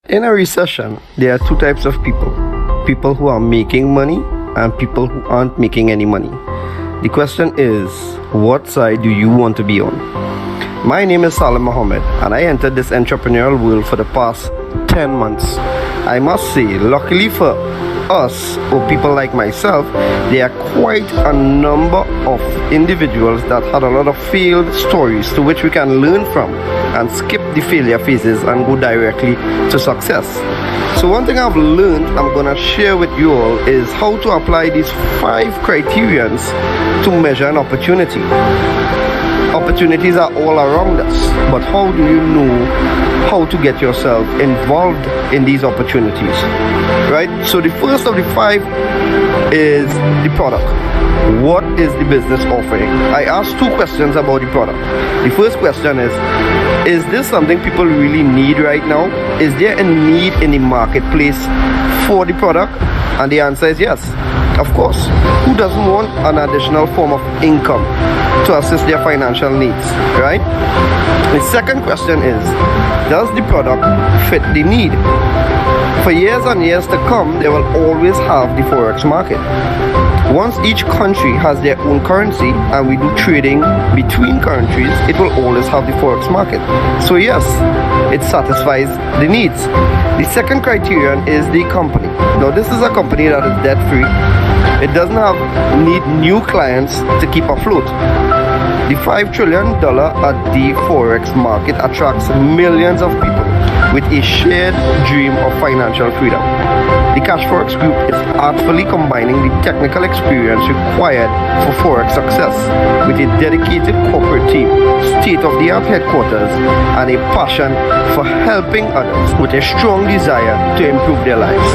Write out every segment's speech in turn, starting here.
In a recession, there are two types of people: people who are making money and people who aren't making any money. The question is, what side do you want to be on? My name is Salim Mohammed, and I entered this entrepreneurial world for the past 10 months. I must say, luckily for us, or people like myself, there are quite a number of individuals that had a lot of failed stories to which we can learn from and skip the failure phases and go directly to success. So one thing I've learned, I'm gonna share with you all, is how to apply these 5 criterions to measure an opportunity. Opportunities are all around us, but how do you know how to get yourself involved in these opportunities? Right? So the first of the 5 is the product. What is the business offering? I asked 2 questions about the product. The first question is this something people really need right now? Is there a need in the marketplace for the product? And the answer is yes. Of course. Who doesn't want an additional form of income to assist their financial needs, right? The second question is, does the product fit the need? For years and years to come, they will always have the Forex market. Once each country has their own currency and we do trading between countries, it will always have the Forex market. So yes, it satisfies the needs. The second criterion is the company. Now this is a company that is debt free. It doesn't need new clients to keep afloat. The $5 trillion at the Forex market attracts millions of people with a shared dream of financial freedom. The Cashfx group is artfully combining the technical experience required for Forex success with a dedicated corporate team, state-of-the-art headquarters, and a passion for helping others with a strong desire to improve their lives.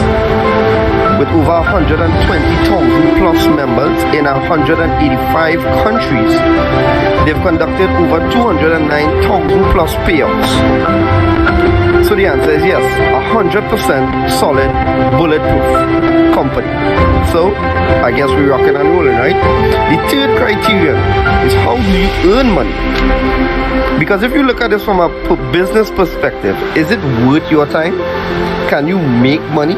With over 120,000 plus members in 185 countries, they've conducted over 209,000 plus payouts. So the answer is yes, 100% solid, bulletproof company. So I guess we're rocking and rolling, right? The third criterion is, how do you earn money? Because if you look at this from a business perspective, is it worth your time? Can you make money?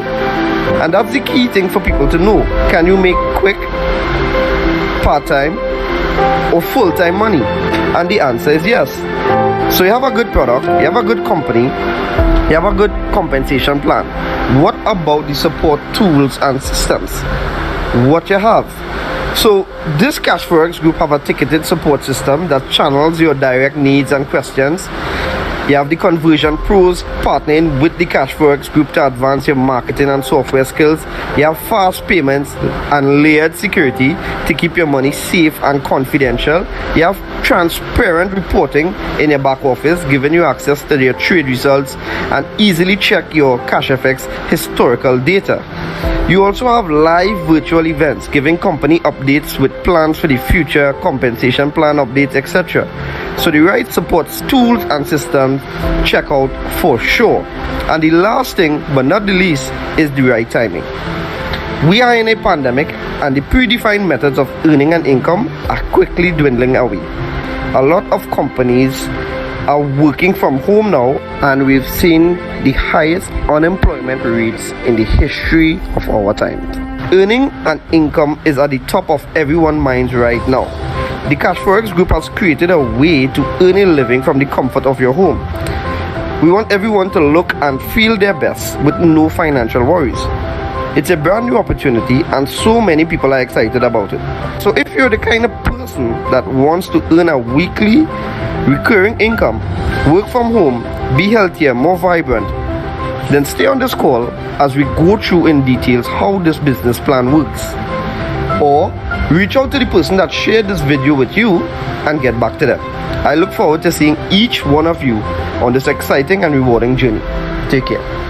And that's the key thing for people to know. Can you make quick, part-time, or full-time money? And the answer is yes. So you have a good product, you have a good company, you have a good compensation plan. What about the support tools and systems? What you have? So this Cashfx group have a ticketed support system that channels your direct needs and questions. You have the conversion pros partnering with the Cashfx group to advance your marketing and software skills. You have fast payments and layered security to keep your money safe and confidential. You have transparent reporting in your back office, giving you access to your trade results and easily check your Cashfx historical data. You also have live virtual events giving company updates with plans for the future, compensation plan updates, etc. So the right support tools and systems, check out for sure. And the last thing but not the least is the right timing. We are in a pandemic and the predefined methods of earning an income are quickly dwindling away. A lot of companies are working from home now, and we've seen the highest unemployment rates in the history of our time. Earning an income is at the top of everyone's minds right now. The Cashfx group has created a way to earn a living from the comfort of your home. We want everyone to look and feel their best with no financial worries. It's a brand new opportunity and so many people are excited about it. So if you're the kind of person that wants to earn a weekly recurring income, work from home, be healthier, more vibrant, then stay on this call as we go through in details how this business plan works. Or reach out to the person that shared this video with you and get back to them. I look forward to seeing each one of you on this exciting and rewarding journey. Take care.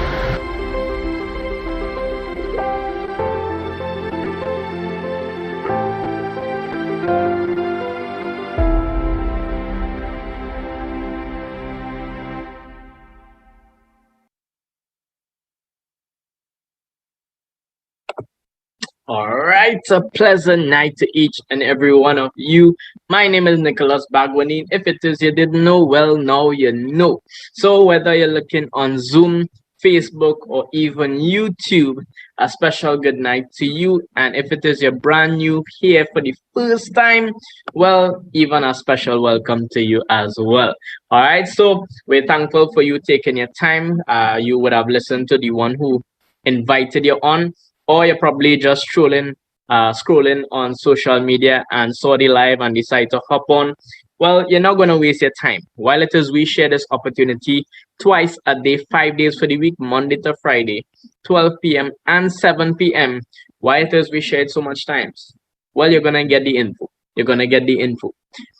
All right, it's a pleasant night to each and every one of you. My name is Nicholas Bagwanin. If it is you didn't know, well, now you know. So whether you're looking on Zoom, Facebook, or even YouTube, a special good night to you. And if it is your brand new here for the first time, well, even a special welcome to you as well. All right, so we're thankful for you taking your time. You would have listened to the one who invited you on, or you're probably just scrolling on social media and saw the live and decided to hop on. Well, you're not going to waste your time. While it is we share this opportunity twice a day, 5 days for the week, Monday to Friday, 12 p.m. and 7 p.m. Why it is we share it so much times? Well, you're going to get the info. You're going to get the info.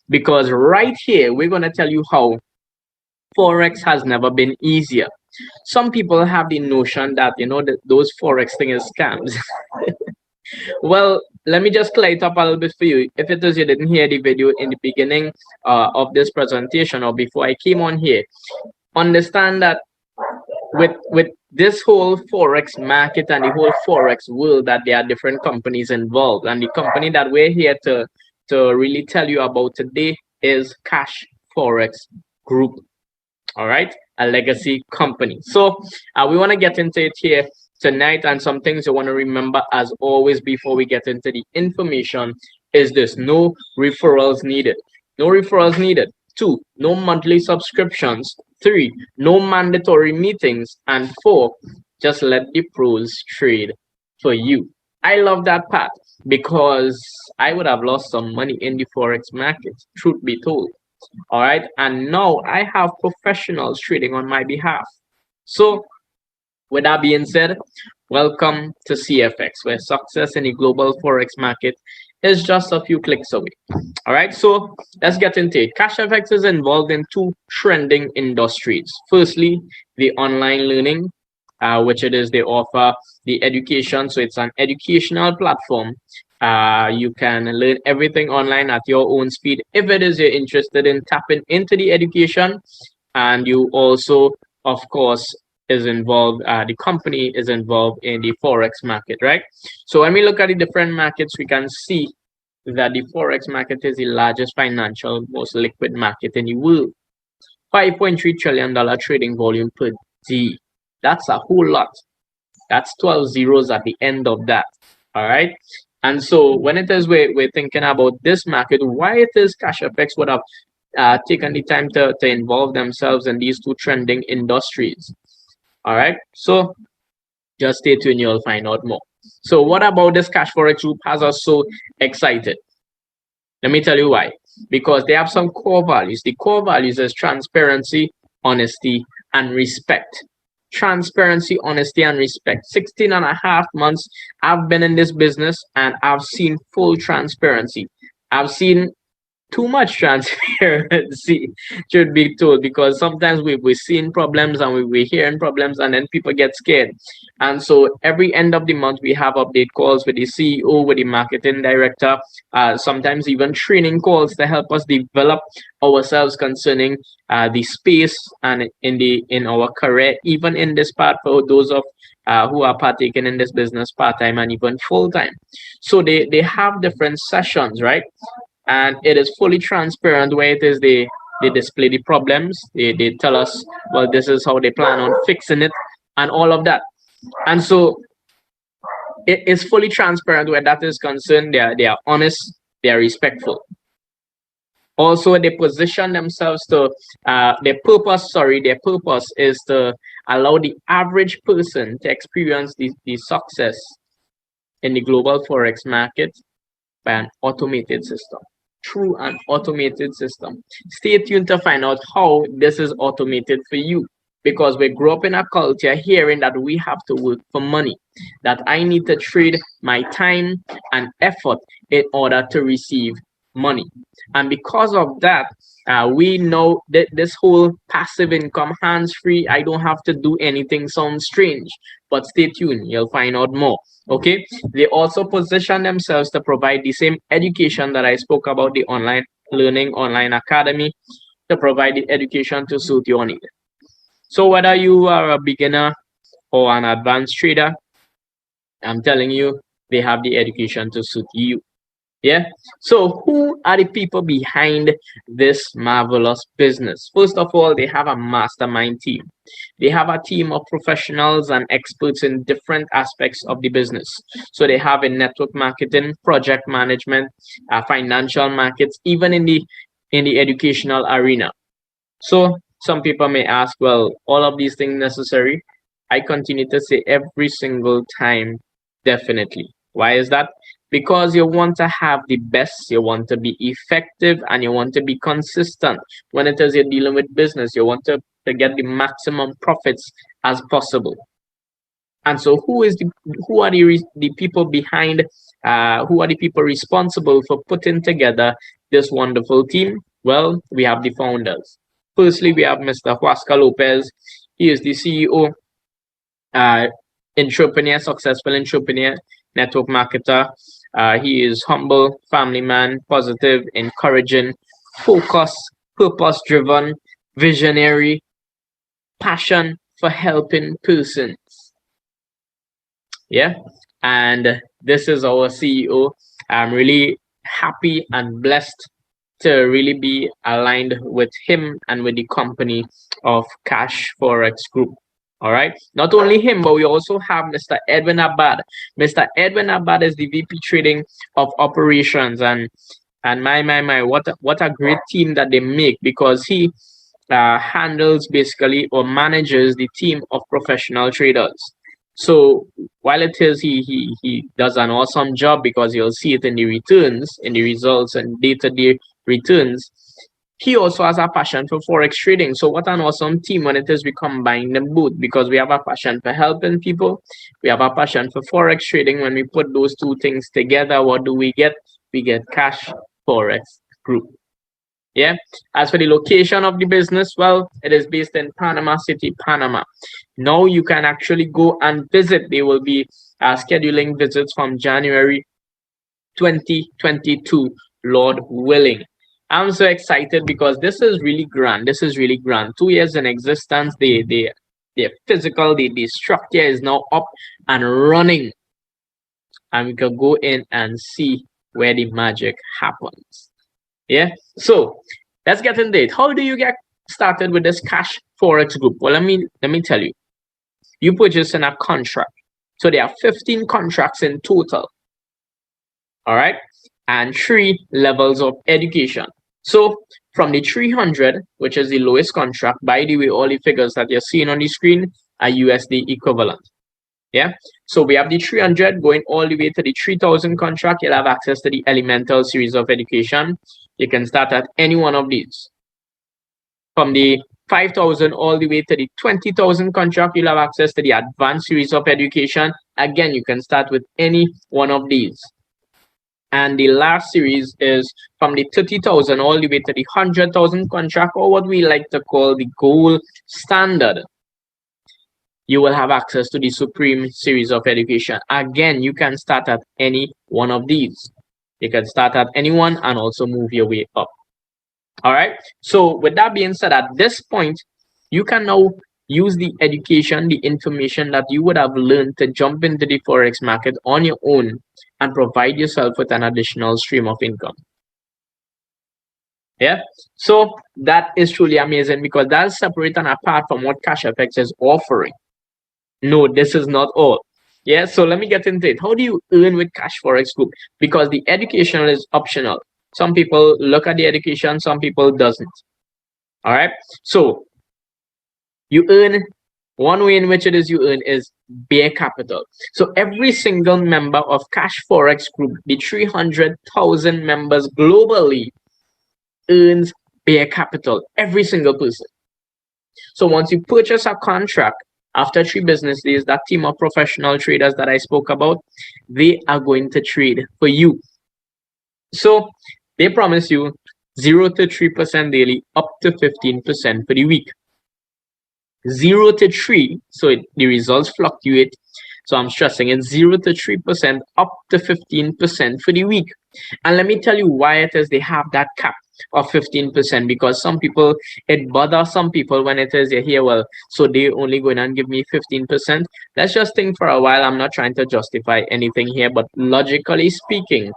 Because right here, we're going to tell you how Forex has never been easier. Some people have the notion that, that those Forex thing is scams. Well, let me just clear it up a little bit for you. If it is you didn't hear the video in the beginning of this presentation or before I came on here, understand that with this whole Forex market and the whole Forex world, that there are different companies involved. And the company that we're here to really tell you about today is Cash Forex Group. All right, a legacy company. So we want to get into it here tonight, and some things you want to remember as always before we get into the information is this: no referrals needed. No referrals needed. 2, no monthly subscriptions. 3, no mandatory meetings. And 4, just let the pros trade for you. I love that part because I would have lost some money in the Forex market, truth be told. All right, and now I have professionals trading on my behalf. So with that being said, welcome to CFX, where success in the global Forex market is just a few clicks away. All right, so let's get into it. Cashfx is involved in 2 trending industries. Firstly, the online learning, which it is they offer the education. So it's an educational platform. You can learn everything online at your own speed if it is you're interested in tapping into the education. And you also, of course, is involved, the company is involved in the Forex market, right? So when we look at the different markets, we can see that the Forex market is the largest financial, most liquid market in the world. $5.3 trillion trading volume per day. That's a whole lot. That's 12 zeros at the end of that. All right. And so when it is we're thinking about this market, why it is Cashfx would have taken the time to involve themselves in these 2 trending industries. All right. So just stay tuned, you'll find out more. So what about this Cash Forex Group has us so excited? Let me tell you why. Because they have some core values. The core values is transparency, honesty, and respect. Transparency, honesty, and respect. 16 and a half months I've been in this business and I've seen full transparency. I've seen too much transparency, should be told, because sometimes we're seeing problems and we're hearing problems and then people get scared. And so every end of the month we have update calls with the CEO, with the marketing director, sometimes even training calls to help us develop ourselves concerning the space and in our career, even in this part for those of who are partaking in this business part-time and even full-time. So they have different sessions, right? And it is fully transparent where it is they display the problems. They tell us, well, this is how they plan on fixing it and all of that. And so it is fully transparent where that is concerned. They are honest, they are respectful. Also, they position themselves to their purpose is to allow the average person to experience the success in the global Forex market by an automated system. Through an automated system. Stay tuned to find out how this is automated for you, because we grew up in a culture hearing that we have to work for money, that I need to trade my time and effort in order to receive money. And because of that, we know that this whole passive income, hands-free, I don't have to do anything, sounds strange, but stay tuned, you'll find out more. Okay, they also position themselves to provide the same education that I spoke about, the online learning, online academy, to provide the education to suit your need. So whether you are a beginner or an advanced trader, I'm telling you, they have the education to suit you. Yeah. So who are the people behind this marvelous business? First of all, they have a mastermind team. They have a team of professionals and experts in different aspects of the business. So they have in network marketing, project management, financial markets, even in the educational arena. So some people may ask, well, all of these things necessary? I continue to say every single time, definitely. Why is that? Because you want to have the best, you want to be effective, and you want to be consistent. When it is you're dealing with business, you want to get the maximum profits as possible. And so who are the people behind who are the people responsible for putting together this wonderful team? Well, we have the founders. Firstly, we have Mr. Huasca Lopez. He is the CEO, uh, entrepreneur, successful entrepreneur, network marketer. He is humble, family man, positive, encouraging, focused, purpose driven, visionary, passion for helping persons. Yeah. And this is our CEO. I'm really happy and blessed to really be aligned with him and with the company of Cash Forex Group. All right. Not only him, but we also have Mr. Edwin Abad. Mr. Edwin Abad is the VP trading of operations, and my, what a great team that they make, because he handles basically or manages the team of professional traders. So while it is he does an awesome job, because you'll see it in the returns, in the results and day-to-day returns, he also has a passion for forex trading. So what an awesome team when it is we combine them both, because we have a passion for helping people, we have a passion for forex trading. When we put those two things together, what do we get? We get Cash Forex Group. Yeah. As for the location of the business, well, it is based in Panama City, Panama. Now you can actually go and visit. They will be scheduling visits from January 2022, Lord willing. I'm so excited because this is really grand. This is really grand. 2 years in existence. The physical, the structure is now up and running. And we can go in and see where the magic happens. Yeah. So let's get into it. How do you get started with this Cash Forex Group? Well, let me tell you. You purchase in a contract. So there are 15 contracts in total. All right. And 3 levels of education. So from the 300, which is the lowest contract, by the way, all the figures that you're seeing on the screen are USD equivalent. Yeah. So we have the 300 going all the way to the 3000 contract. You'll have access to the elemental series of education. You can start at any one of these. From the 5,000 all the way to the 20,000 contract, you'll have access to the advanced series of education. Again, you can start with any one of these. And the last series is from the 30,000 all the way to the 100,000 contract, or what we like to call the gold standard. You will have access to the supreme series of education. Again, you can start at any one of these. You can start at any one and also move your way up. All right. So with that being said, at this point, you can now use the education, the information that you would have learned to jump into the Forex market on your own and provide yourself with an additional stream of income. Yeah. So that is truly amazing, because that's separate and apart from what Cashfx is offering. No, this is not all. Yeah. So let me get into it. How do you earn with Cash Forex Group? Because the education is optional. Some people look at the education, some people doesn't. All right. So you earn, one way in which it is you earn is bare capital. So every single member of Cash Forex Group, the 300,000 members globally, earns bare capital. Every single person. So once you purchase a contract, after 3 business days, that team of professional traders that I spoke about, they are going to trade for you. So they promise you 0 to 3% daily, up to 15% for the week. 0 to 3, so the results fluctuate. So I'm stressing it, 0 to 3%, up to 15% for the week. And let me tell you why it is they have that cap of 15%, because some people, it bothers some people when it is you hear, well, so they only going to give me 15%. Let's just think for a while. I'm not trying to justify anything here, but logically speaking,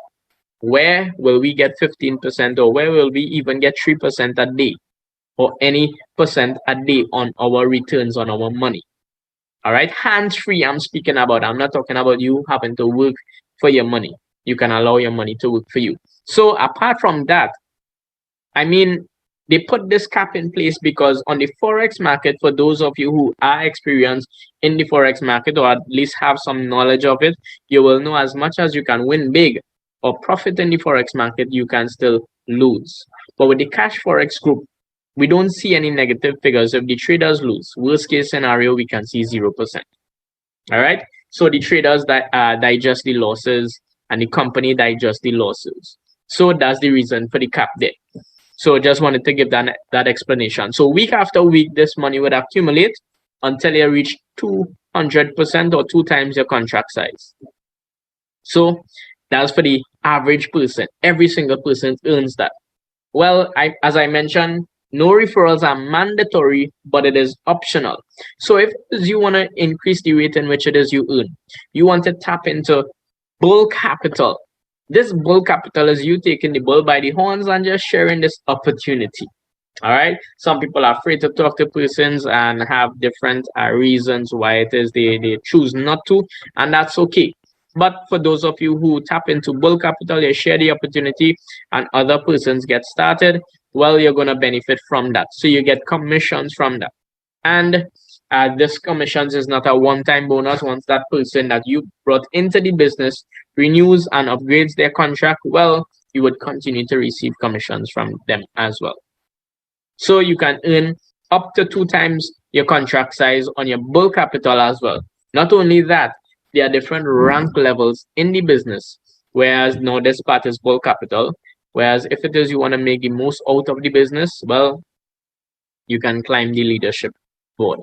where will we get 15%, or where will we even get 3% a day, or any percent a day on our returns on our money? All right, hands free. I'm speaking about. I'm not talking about you having to work for your money. You can allow your money to work for you. So apart from that, I mean, they put this cap in place because on the forex market, for those of you who are experienced in the forex market, or at least have some knowledge of it, you will know as much as you can win big or profit in the forex market, you can still lose. But with the cash forex group, we don't see any negative figures. If the traders lose, worst case scenario, we can see 0%. All right. So the traders digest the losses, and the company digest the losses. So that's the reason for the cap there. So just wanted to give that explanation. So week after week, this money would accumulate until you reach 200% or 2 times your contract size. So that's for the average person. Every single person earns that. Well, as I mentioned, no referrals are mandatory, but it is optional. So if you want to increase the rate in which it is you earn, you want to tap into bull capital. This bull capital is you taking the bull by the horns and just sharing this opportunity. All right. Some people are afraid to talk to persons and have different reasons why it is they choose not to, and that's okay. But for those of you who tap into bull capital, you share the opportunity and other persons get started, well, you're going to benefit from that. So you get commissions from that. And this commissions is not a one-time bonus. Once that person that you brought into the business renews and upgrades their contract, well, you would continue to receive commissions from them as well. So you can earn up to 2 times your contract size on your bull capital as well. Not only that, there are different rank levels in the business, whereas now this part is bull capital. Whereas if it is you want to make the most out of the business, well, you can climb the leadership board.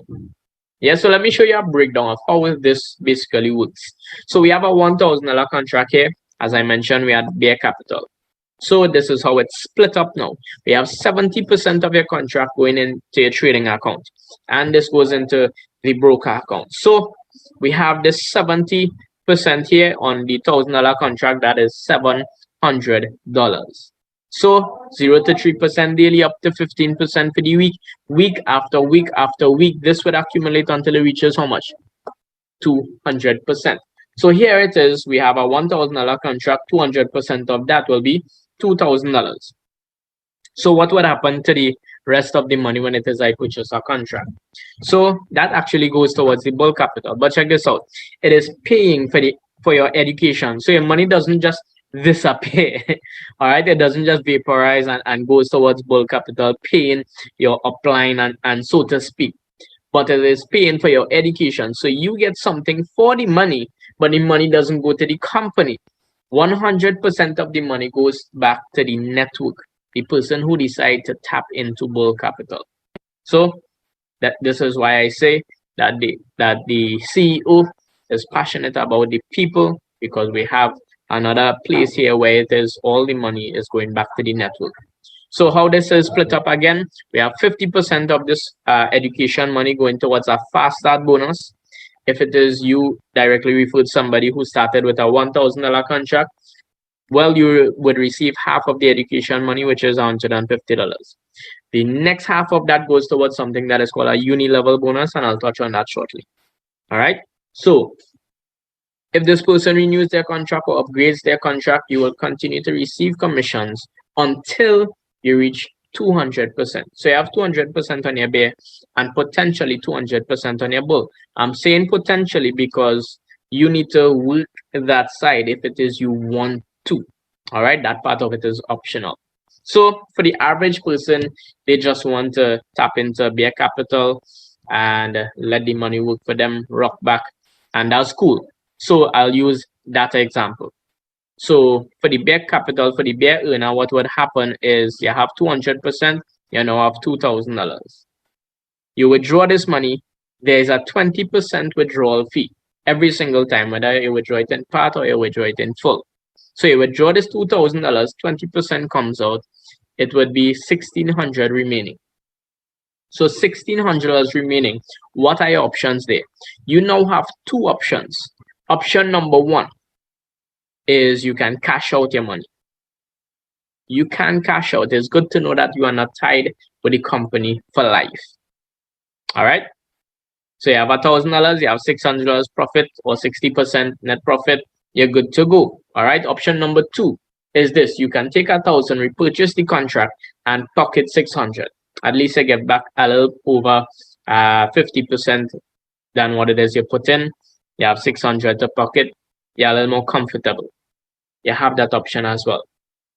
Yeah, so let me show you a breakdown of how this basically works. So we have a $1,000 contract here. As I mentioned, we had bare capital. So this is how it's split up now. We have 70% of your contract going into your trading account, and this goes into the broker account. So we have this 70% here on the $1,000 contract, that is $700. So 0 to 3% daily, up to 15% for the week. Week after week after week, this would accumulate until it reaches how much? 200%. So here it is. We have a $1,000 contract. 200% of that will be $2,000. So what would happen to the rest of the money when it is I purchase a contract? So that actually goes towards the bull capital. But check this out. It is paying for your education. So your money doesn't just disappear. All right. It doesn't just vaporize and goes towards bull capital, paying your upline and so to speak. But it is paying for your education. So you get something for the money, but the money doesn't go to the company. 100% of the money goes back to the network, the person who decides to tap into bull capital. So this is why I say that the CEO is passionate about the people, because we have another place here where it is all the money is going back to the network. So how this is split up again, we have 50% of this education money going towards a fast start bonus. If it is you directly referred somebody who started with a $1,000 contract, well, you would receive half of the education money, which is $150. The next half of that goes towards something that is called a uni-level bonus, and I'll touch on that shortly. All right. So if this person renews their contract or upgrades their contract, you will continue to receive commissions until you reach 200%. So you have 200% on your bear and potentially 200% on your bull. I'm saying potentially because you need to work that side if it is you want to. All right, that part of it is optional. So for the average person, they just want to tap into bear capital and let the money work for them, rock back, and that's cool. So I'll use that example. So for the bear capital, for the bear earner, what would happen is you have 200%, you now have $2,000. You withdraw this money, there is a 20% withdrawal fee every single time, whether you withdraw it in part or you withdraw it in full. So you withdraw this $2,000, 20% comes out, it would be $1,600 remaining. So $1,600 remaining. What are your options there? You now have two options. Option number one is you can cash out your money. you can cash out. It's good to know that you are not tied with the company for life. All right. So you have $1,000, you have $600 profit or 60% net profit. You're good to go. All right. Option number 2 is this: you can take 1,000, repurchase the contract, and pocket 600. At least you get back a little over 50% than what it is you put in. You have 600 to pocket. You're a little more comfortable. You have that option as well.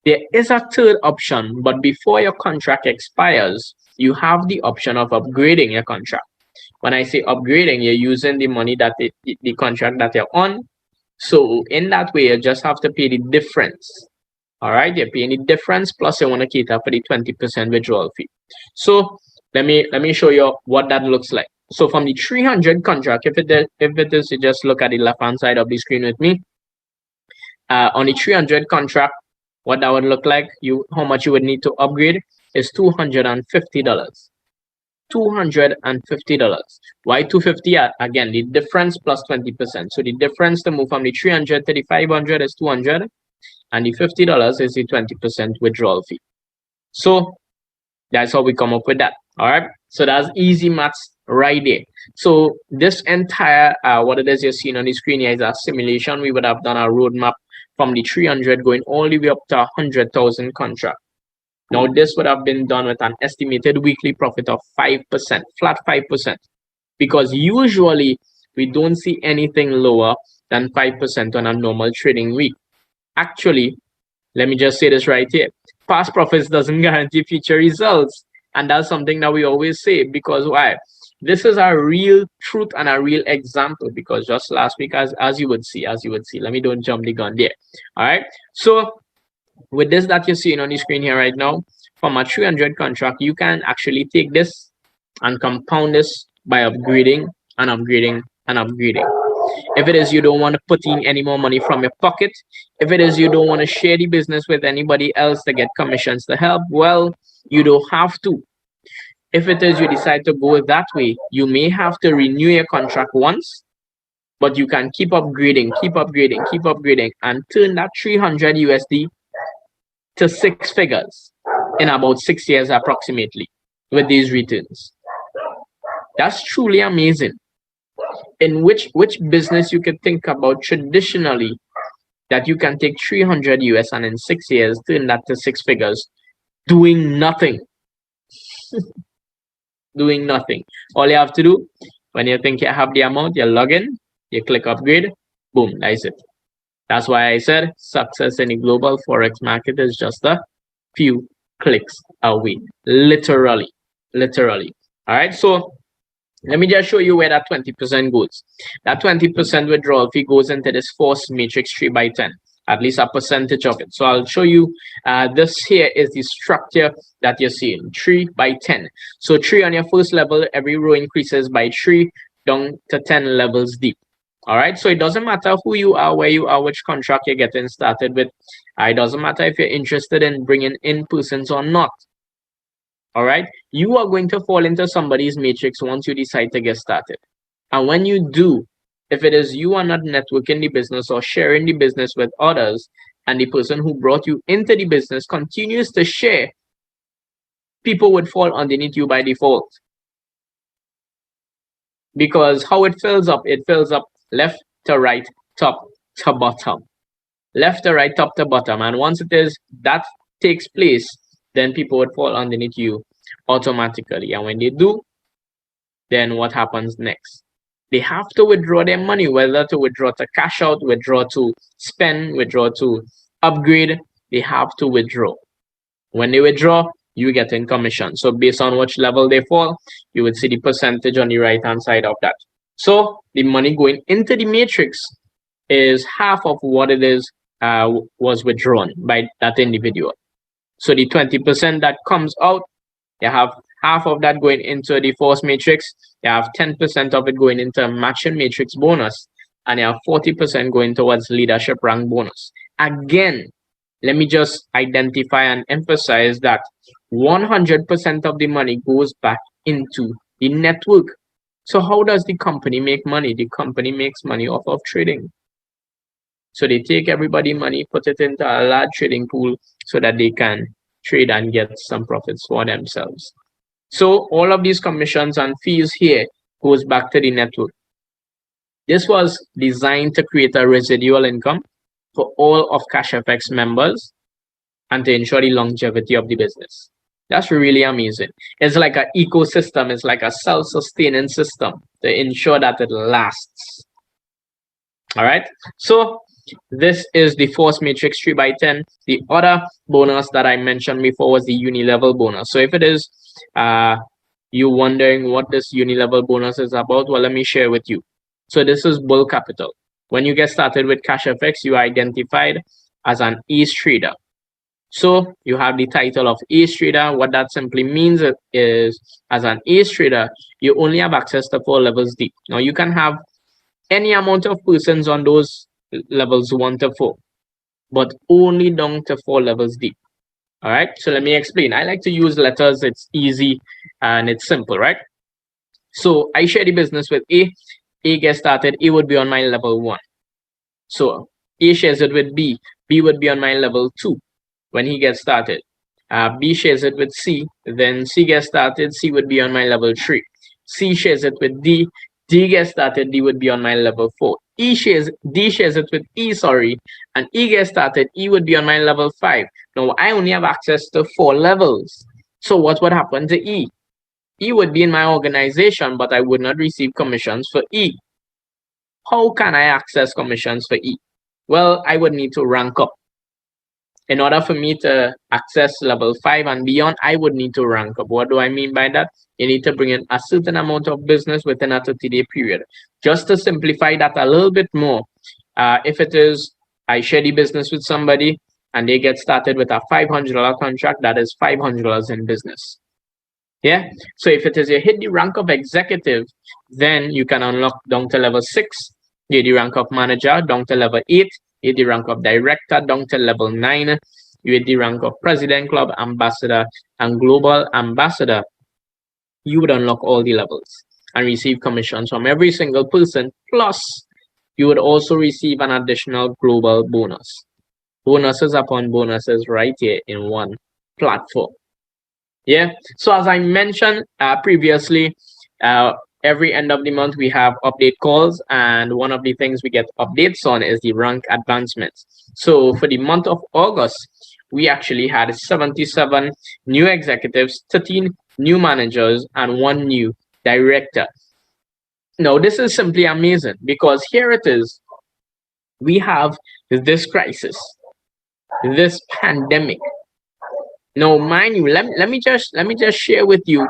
There is a third option, but before your contract expires, you have the option of upgrading your contract. When I say upgrading, you're using the money that the contract that you're on. So in that way, you just have to pay the difference. All right, you're paying the difference, plus you want to cater for the 20% withdrawal fee. So let me show you what that looks like. So from the 300 contract, if it is, you just look at the left hand side of the screen with me. On the 300 contract, what that would look like, how much you would need to upgrade is $250. $250. Why 250? Again, the difference plus 20%. So the difference to move from the 300 to the 500 is 200, and the $50 is the 20% withdrawal fee. So that's how we come up with that. All right. So that's easy maths right there. So this entire what it is you're seeing on the screen here is a simulation. We would have done a roadmap from the 300 going all the way up to 100,000 contract. Now this would have been done with an estimated weekly profit of 5%, flat 5%, because usually we don't see anything lower than 5% on a normal trading week. Actually, let me just say this right here: past profits doesn't guarantee future results, and that's something that we always say. Because why? This is a real truth and a real example, because just last week, as you would see, let me don't jump the gun there. All right. So with this that you're seeing on the screen here right now, from a 300 contract, you can actually take this and compound this by upgrading and upgrading and upgrading. If it is you don't want to put in any more money from your pocket, if it is you don't want to share the business with anybody else to get commissions to help, well, you don't have to. If it is you decide to go that way, you may have to renew your contract once, but you can keep upgrading, and turn that 300 USD to 6 figures in about 6 years approximately with these returns. That's truly amazing. In which business you could think about traditionally that you can take 300 US and in 6 years turn that to 6 figures doing nothing? Doing nothing. All you have to do when you think you have the amount, you log in, you click upgrade, boom, that's it. That's why I said success in the global forex market is just a few clicks away. Literally. All right, so let me just show you where that 20% goes. That 20% withdrawal fee goes into this force matrix 3x10, at least a percentage of it. So I'll show you, this here is the structure that you're seeing, 3x10. So 3 on your first level, every row increases by 3 down to 10 levels deep. All right, so it doesn't matter who you are, where you are, which contract you're getting started with. It doesn't matter if you're interested in bringing in persons or not. All right, you are going to fall into somebody's matrix once you decide to get started. And when you do, if it is you are not networking the business or sharing the business with others, and the person who brought you into the business continues to share, people would fall underneath you by default. Because how it fills up left to right, top to bottom. Left to right, top to bottom. And once it is that takes place, then people would fall underneath you automatically. And when they do, then what happens next? They have to withdraw their money, whether to withdraw to cash out, withdraw to spend, withdraw to upgrade. They have to withdraw. When they withdraw, you get in commission. So based on which level they fall, you would see the percentage on the right hand side of that. So the money going into the matrix is half of what it is was withdrawn by that individual. So the 20% that comes out, you have half of that going into the force matrix, you have 10% of it going into matching matrix bonus, and you have 40% going towards leadership rank bonus. Again, let me just identify and emphasize that 100% of the money goes back into the network. So how does the company make money? The company makes money off of trading. So they take everybody money, put it into a large trading pool so that they can trade and get some profits for themselves. So all of these commissions and fees here goes back to the network. This was designed to create a residual income for all of Cashfx members and to ensure the longevity of the business. That's really amazing. It's like an ecosystem. It's like a self-sustaining system to ensure that it lasts. All right. So this is the force matrix 3x10. The other bonus that I mentioned before was the uni-level bonus. So if it is you wondering what this uni-level bonus is about, well, let me share with you. So this is bull capital. When you get started with Cashfx, you are identified as an ace trader. So you have the title of ace trader. What that simply means is, as an ace trader, you only have access to 4 levels deep. Now you can have any amount of persons on those levels 1 to 4, but only down to 4 levels deep. All right, so let me explain. I like to use letters. It's easy and it's simple, right? So I share the business with A. A gets started. A would be on my level 1. So A shares it with B. B would be on my level 2 when he gets started. B shares it with C. Then C gets started. C would be on my level 3. C shares it with D. D gets started. D would be on my level 4. D shares it with E, and E gets started. E would be on my level 5. Now I only have access to 4 levels. So what would happen to E? E would be in my organization, but I would not receive commissions for E. How can I access commissions for E? Well, I would need to rank up. In order for me to access level 5 and beyond, I would need to rank up. What do I mean by that? You need to bring in a certain amount of business within a 30-day period. Just to simplify that a little bit more, if it is I share the business with somebody and they get started with a $500 contract, that is $500 in business. Yeah. So if it is you hit the rank of executive, then you can unlock down to level 6. You hit the rank of manager down to level 8. You hit the rank of director down to level 9. You hit the rank of president, club ambassador, and global ambassador. You would unlock all the levels and receive commissions from every single person. Plus, you would also receive an additional global bonus. Bonuses upon bonuses right here in one platform. Yeah. So as I mentioned previously, every end of the month we have update calls, and one of the things we get updates on is the rank advancements. So for the month of August, we actually had 77 new executives, 13 new managers, and 1 new director. Now this is simply amazing because here it is. We have this crisis, this pandemic. Now, mind you, let me just share with you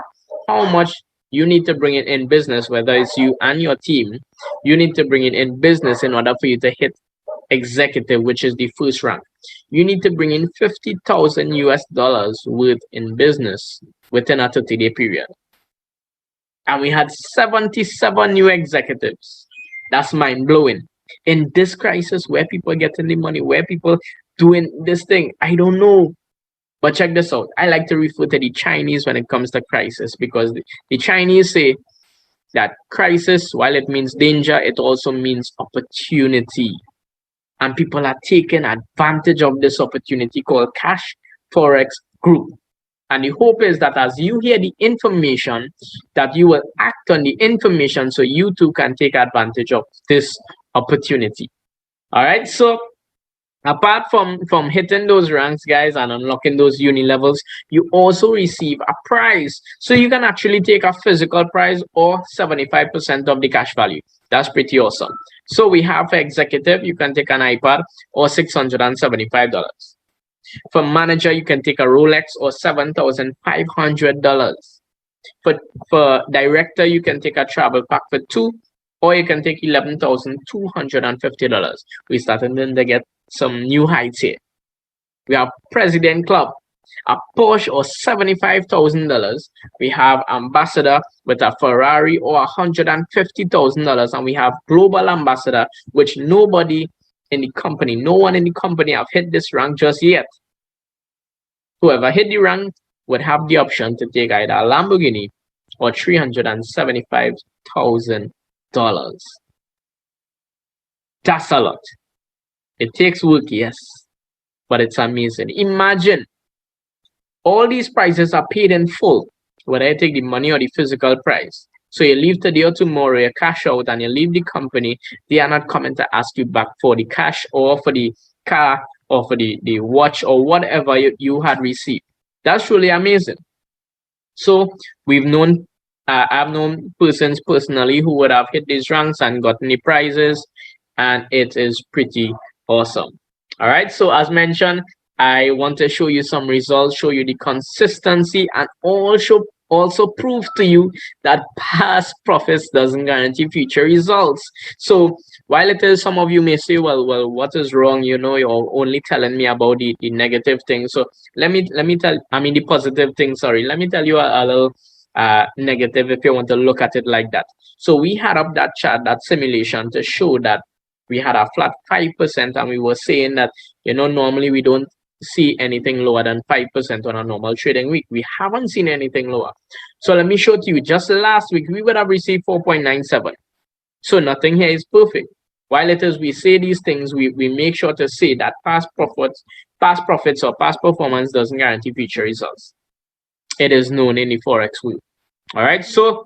how much you need to bring it in business, whether it's you and your team. You need to bring it in business in order for you to hit executive, which is the first rank. You need to bring in $50,000 worth in business within a 30-day period. And we had 77 new executives. That's mind blowing. In this crisis, where people getting the money, where people doing this thing, I don't know. But check this out. I like to refer to the Chinese when it comes to crisis, because the Chinese say that crisis, while it means danger, it also means opportunity. And people are taking advantage of this opportunity called Cashfx Group. And the hope is that as you hear the information, that you will act on the information so you too can take advantage of this opportunity. All right. So apart from hitting those ranks, guys, and unlocking those uni levels, you also receive a prize. So you can actually take a physical prize or 75% of the cash value. That's pretty awesome. So we have for executive, you can take an iPad or $675. For manager, you can take a Rolex or $7,500. For director, you can take a travel pack for 2, or you can take $11,250. We started to get some new heights here. We have President Club, a Porsche or $75,000. We have Ambassador with a Ferrari or $150,000, and we have Global Ambassador, which nobody in the company, no one in the company have hit this rank just yet. Whoever hit the rank would have the option to take either a Lamborghini or $375,000. That's a lot. It takes work, yes, but it's amazing. Imagine all these prices are paid in full, whether I take the money or the physical price. So you leave today or tomorrow, you cash out and you leave the company, they are not coming to ask you back for the cash or for the car or for the watch or whatever you had received. That's really amazing. So we've known, I've known persons personally who would have hit these ranks and gotten the prizes, and it is pretty awesome. All right. So as mentioned, I want to show you some results, show you the consistency, and also prove to you that past profits doesn't guarantee future results. So while it is, some of you may say, well, what is wrong? You know, you're only telling me about the negative things. So let me tell, I mean the positive things, sorry. Let me tell you a little negative if you want to look at it like that. So we had up that chart, that simulation, to show that we had a flat 5%, and we were saying that, you know, normally we don't see anything lower than 5% on a normal trading week. We haven't seen anything lower. So let me show to you, just last week we would have received 4.97. So nothing here is perfect. While it is we say these things, we make sure to say that past profits or past performance doesn't guarantee future results. It is known in the forex world. All right, so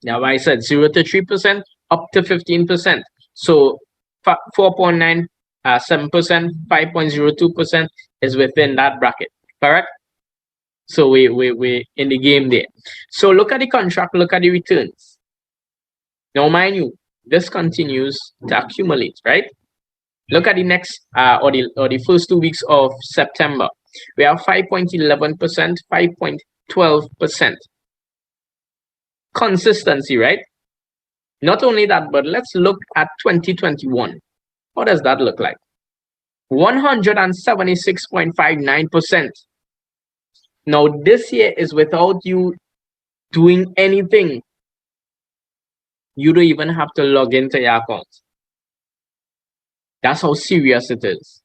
now I said 0 to 3%, up to 15%. So 4.97%, 5.02% is within that bracket, correct? So we in the game there. So look at the contract, look at the returns. Now mind you, this continues to accumulate, right? Look at the next or the first 2 weeks of September. We have 5.11%, 5.12%. Consistency, right? Not only that, but let's look at 2021. What does that look like? 176.59%. Now this year is without you doing anything. You don't even have to log into your account. That's how serious it is.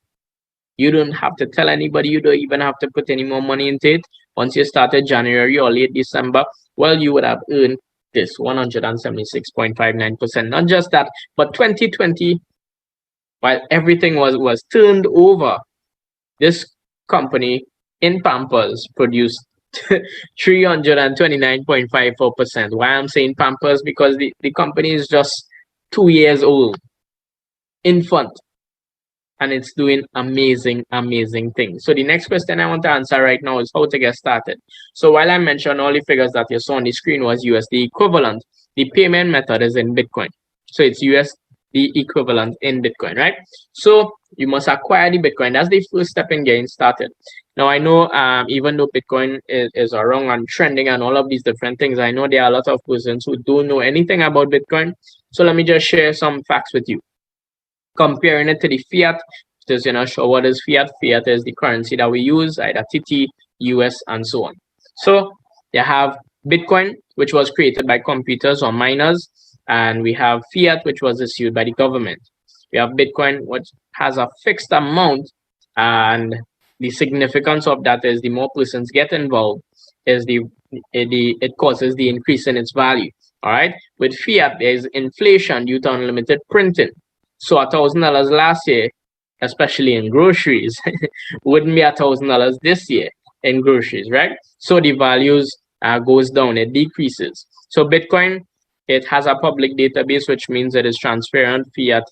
You don't have to tell anybody. You don't even have to put any more money into it. Once you started January or late December, well, you would have earned this 176.59%. Not just that, but 2020, while everything was turned over, this company in Pampers produced 329.54%. Why I'm saying Pampers? Because the company is just 2 years old, infant, and it's doing amazing things. So the next question I want to answer right now is how to get started. So while I mentioned all the figures that you saw on the screen was USD equivalent, the payment method is in Bitcoin. So it's USD equivalent in Bitcoin, right? So you must acquire the Bitcoin. That's the first step in getting started. Now I know even though Bitcoin is around and trending and all of these different things, I know there are a lot of persons who don't know anything about Bitcoin. So let me just share some facts with you. Comparing it to the fiat, because you're not sure what is fiat. Fiat is the currency that we use, either TT, US, and so on. So you have Bitcoin, which was created by computers or miners, and we have fiat, which was issued by the government. We have Bitcoin, which has a fixed amount, and the significance of that is the more persons get involved, is it causes the increase in its value. All right. With fiat, there's inflation due to unlimited printing. So $1,000 last year, especially in groceries, wouldn't be $1,000 this year in groceries, right? So the values goes down, it decreases. So Bitcoin, it has a public database, which means it is transparent. Fiat,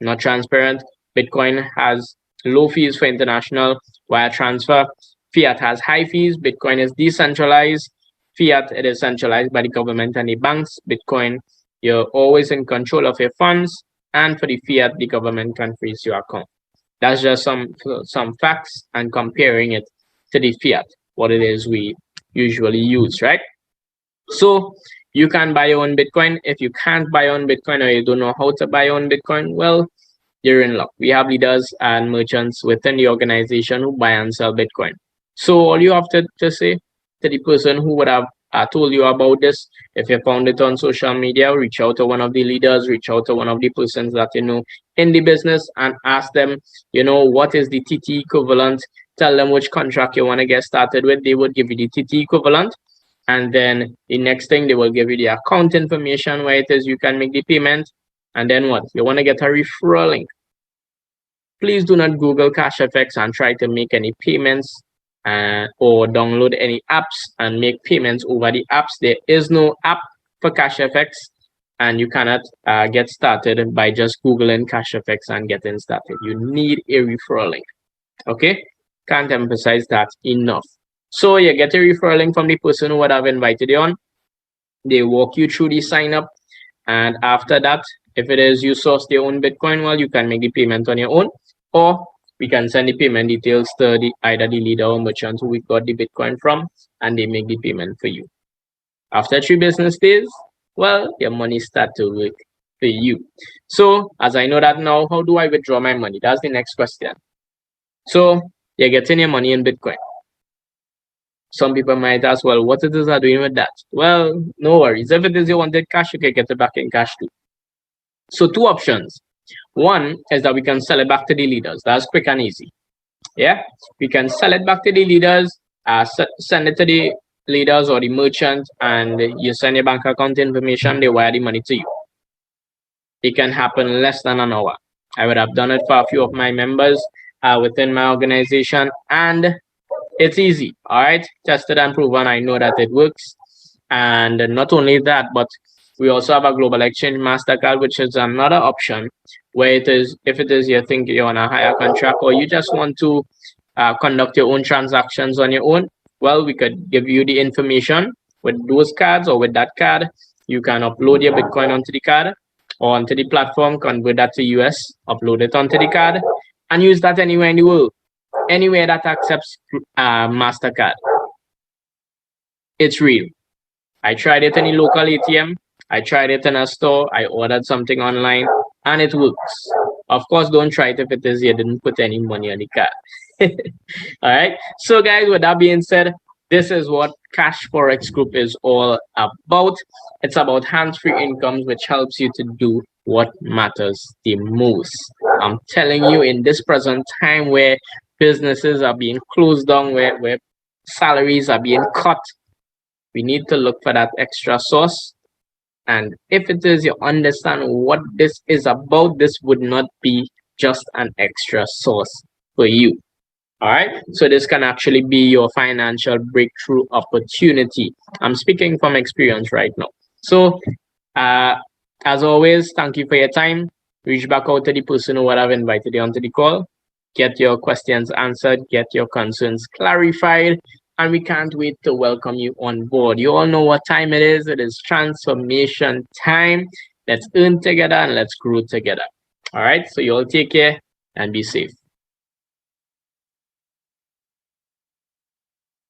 not transparent. Bitcoin has low fees for international wire transfer. Fiat has high fees. Bitcoin is decentralized. Fiat, it is centralized by the government and the banks. Bitcoin, you're always in control of your funds. And for the fiat, the government can freeze your account. That's just some facts and comparing it to the fiat, what it is we usually use, right? So you can buy your own Bitcoin. If you can't buy your own Bitcoin or you don't know how to buy your own Bitcoin, well, you're in luck. We have leaders and merchants within the organization who buy and sell Bitcoin. So all you have to say to the person who would have told you about this, if you found it on social media, reach out to one of the leaders, reach out to one of the persons that you know in the business and ask them, you know, what is the TT equivalent? Tell them which contract you want to get started with. They would give you the TT equivalent. And then the next thing, they will give you the account information where it is you can make the payment. And then what? You want to get a referral link. please do not Google Cashfx and try to make any payments or download any apps and make payments over the apps. There is no app for Cashfx, and you cannot get started by just Googling Cashfx and getting started. You need a referral link. Okay, can't emphasize that enough. So you get a referral link from the person who would have invited you on. They walk you through the sign up, and after that, if it is you source your own Bitcoin, well, you can make the payment on your own, or we can send the payment details to either the leader or merchant who we got the Bitcoin from, and they make the payment for you. After 3 business days, well, your money start to work for you. So as I know that now, how do I withdraw my money? That's the next question. So you're getting your money in Bitcoin. Some people might ask, well, what it is are doing with that? Well, no worries. If it is you wanted cash, you can get it back in cash too. So 2 options. One is that we can sell it back to the leaders. That's quick and easy. Yeah, we can sell it back to the leaders, send it to the leaders or the merchant, and you send your bank account information, they wire the money to you. It can happen less than an hour. I would have done it for a few of my members within my organization, and it's easy. All right, tested and proven. I know that it works. And not only that, but we also have a global exchange MasterCard, which is another option where it is, if it is you think you're on a higher contract or you just want to conduct your own transactions on your own, well, we could give you the information with those cards, or with that card, you can upload your Bitcoin onto the card or onto the platform, convert that to US, upload it onto the card, and use that anywhere in the world, anywhere that accepts MasterCard. It's real. I tried it in a local ATM. I tried it in a store. I ordered something online, and it works. Of course, don't try it if it is you didn't put any money on the card. All right. So, guys, with that being said, this is what Cash Forex Group is all about. It's about hands-free incomes, which helps you to do what matters the most. I'm telling you, in this present time where businesses are being closed down, where salaries are being cut, we need to look for that extra source. And if it is you understand what this is about, this would not be just an extra source for you. All right, so this can actually be your financial breakthrough opportunity. I'm speaking from experience right now. So as always, thank you for your time. Reach back out to the person who would have invited you onto the call. Get your questions answered, get your concerns clarified, and we can't wait to welcome you on board. You all know what time it is. It is transformation time. Let's earn together and let's grow together. All right, so you all take care and be safe.